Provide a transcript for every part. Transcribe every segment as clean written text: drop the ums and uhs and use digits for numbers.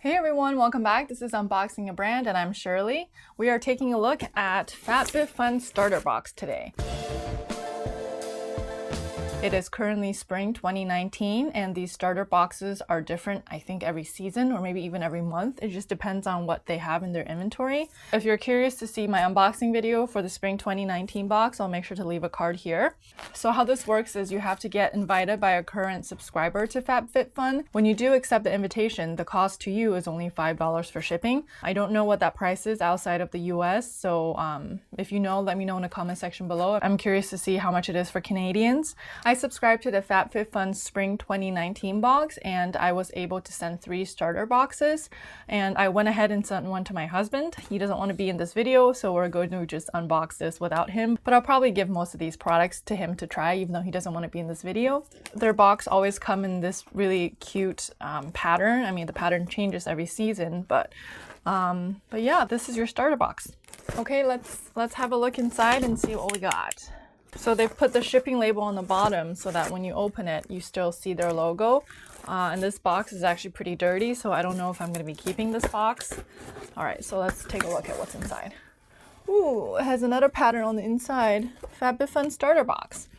Hey everyone, welcome back. This is Unboxing a Brand and I'm Shirley. We are taking a look at FabFitFun Starter Box today. It is currently spring 2019 and these starter boxes are different, I think, every season or maybe even every month. It just depends on what they have in their inventory. If you're curious to see my unboxing video for the spring 2019 box, I'll make sure to leave a card here. So how this works is you have to get invited by a current subscriber to FabFitFun. When you do accept the invitation, the cost to you is only $5 for shipping. I don't know what that price is outside of the US, so if you know, let me know in the comment section below. I'm curious to see how much it is for Canadians. I subscribed to the FabFitFun Spring 2019 box and I was able to send 3 starter boxes, and I went ahead and sent one to my husband. He doesn't want to be in this video, so we're going to just unbox this without him, but I'll probably give most of these products to him to try even though he doesn't want to be in this video. Their box always come in this really cute pattern. I mean, the pattern changes every season, but yeah, this is your starter box. Okay, let's have a look inside and see what we got. So they've put the shipping label on the bottom so that when you open it, you still see their logo. And this box is actually pretty dirty, so I don't know if I'm going to be keeping this box. All right, so let's take a look at what's inside. Ooh, it has another pattern on the inside. FabFitFun Starter Box.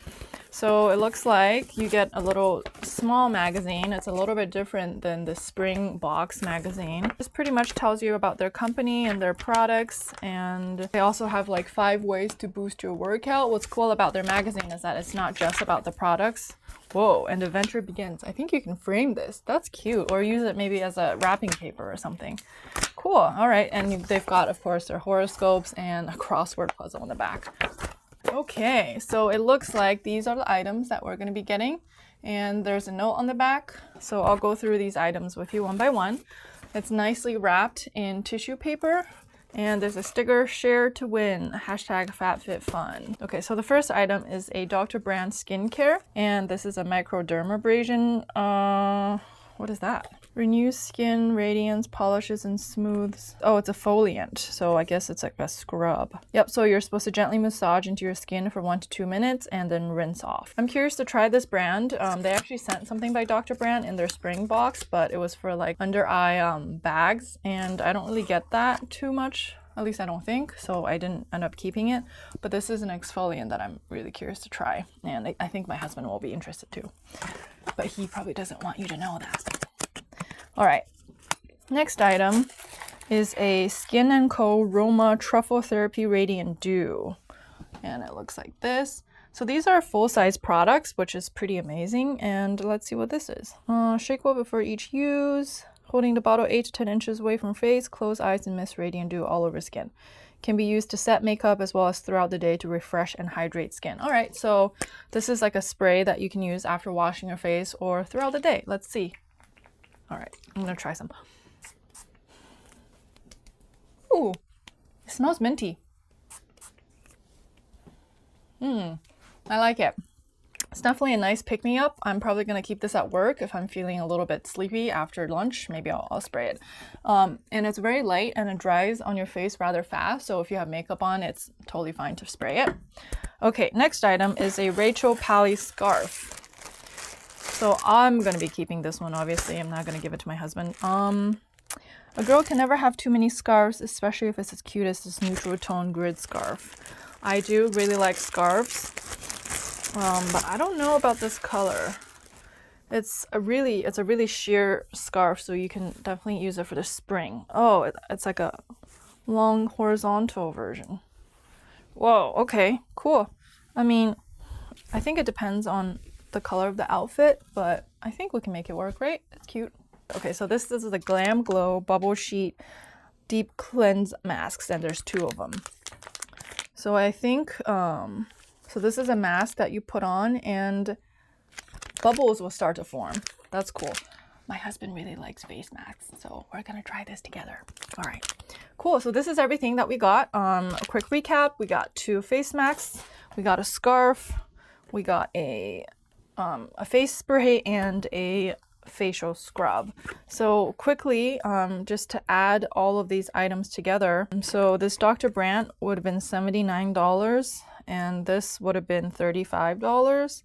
So it looks like you get a little small magazine. It's a little bit different than the spring box magazine. This pretty much tells you about their company and their products, and they also have like 5 ways to boost your workout. What's cool about their magazine is that it's not just about the products. Whoa, and the adventure begins. I think you can frame this. That's cute, or use it maybe as a wrapping paper or something. Cool. All right, and they've got, of course, their horoscopes and a crossword puzzle in the back. Okay, so it looks like these are the items that we're going to be getting, and there's a note on the back. So I'll go through these items with you one by one. It's nicely wrapped in tissue paper, and there's a sticker, share to win, hashtag FabFitFun. Okay, so the first item is a Dr. Brandt skincare, and this is a Microdermabrasion. What is that? Renews skin, radiance, polishes, and smooths. Oh, it's a foliant, so I guess it's like a scrub. Yep, so you're supposed to gently massage into your skin for 1 to 2 minutes and then rinse off. I'm curious to try this brand. They actually sent something by Dr. Brandt in their spring box, but it was for like under eye bags, and I don't really get that too much. At least I don't think, so I didn't end up keeping it. But this is an exfoliant that I'm really curious to try, and I think my husband will be interested too. But he probably doesn't want you to know that. All right, next item is a Skin & Co. Roma Truffle Therapy Radiant Dew, and it looks like this. So these are full-size products, which is pretty amazing, and let's see what this is. Shake well before each use, holding the bottle 8 to 10 inches away from face, close eyes, and mist Radiant Dew all over skin. Can be used to set makeup as well as throughout the day to refresh and hydrate skin. All right, so this is like a spray that you can use after washing your face or throughout the day. Let's see. All right, I'm gonna try some. Ooh, it smells minty. I like it. It's definitely a nice pick-me-up. I'm probably gonna keep this at work if I'm feeling a little bit sleepy after lunch. Maybe I'll spray it. And it's very light and it dries on your face rather fast. So if you have makeup on, it's totally fine to spray it. Okay, next item is a Rachel Pally scarf. So I'm going to be keeping this one, obviously. I'm not going to give it to my husband. A girl can never have too many scarves, especially if it's as cute as this neutral tone grid scarf. I do really like scarves, but I don't know about this color. It's a really sheer scarf, so you can definitely use it for the spring. Oh, it's like a long horizontal version. Whoa, okay, cool. I mean, I think it depends on the color of the outfit, but I think we can make it work, right? It's cute. Okay, so this is the GlamGlow Bubblesheet Deep Cleanse Masks, and there's 2 of them. So I think, so this is a mask that you put on and bubbles will start to form. That's cool. My husband really likes face masks, so we're gonna try this together. All right, cool. So this is everything that we got. A quick recap: we got 2 face masks, we got a scarf, we got a face spray, and a facial scrub. So quickly, just to add all of these items together. So this Dr. Brandt would have been $79, and this would have been $35.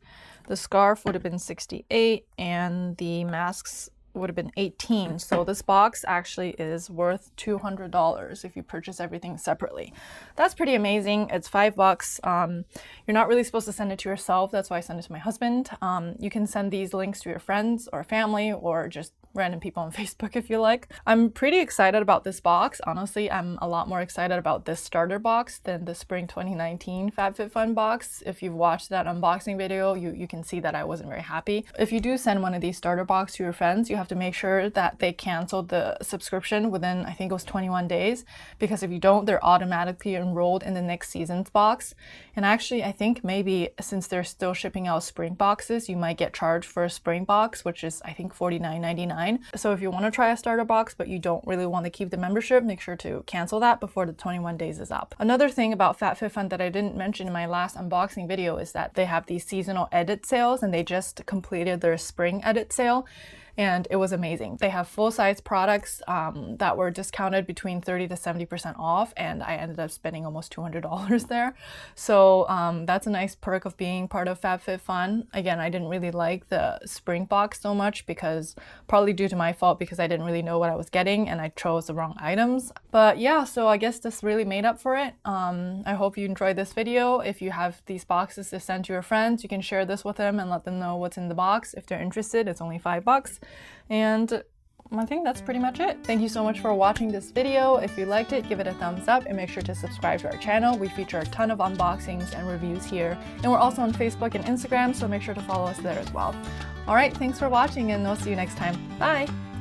The scarf would have been $68, and the masks would have been $18. So this box actually is worth $200 if you purchase everything separately. That's pretty amazing. It's $5. You're not really supposed to send it to yourself. That's why I send it to my husband. You can send these links to your friends or family or just random people on Facebook if you like. I'm pretty excited about this box. Honestly, I'm a lot more excited about this starter box than the Spring 2019 FabFitFun box. If you've watched that unboxing video, you can see that I wasn't very happy. If you do send one of these starter box to your friends, you have to make sure that they cancel the subscription within, I think it was 21 days, because if you don't, they're automatically enrolled in the next season's box. And actually, I think maybe since they're still shipping out spring boxes, you might get charged for a spring box, which is I think $49.99. So if you want to try a starter box, but you don't really want to keep the membership, make sure to cancel that before the 21 days is up. Another thing about FabFitFun that I didn't mention in my last unboxing video is that they have these seasonal edit sales, and they just completed their spring edit sale. And it was amazing. They have full-size products that were discounted between 30 to 70% off, and I ended up spending almost $200 there. So that's a nice perk of being part of FabFitFun. Again, I didn't really like the spring box so much, because probably due to my fault, because I didn't really know what I was getting and I chose the wrong items. But yeah, so I guess this really made up for it. I hope you enjoyed this video. If you have these boxes to send to your friends, you can share this with them and let them know what's in the box. If they're interested, it's only $5. And I think that's pretty much it. Thank you so much for watching this video. If you liked it, give it a thumbs up and make sure to subscribe to our channel. We feature a ton of unboxings and reviews here. And we're also on Facebook and Instagram, so make sure to follow us there as well. All right, thanks for watching, and I'll see you next time. Bye!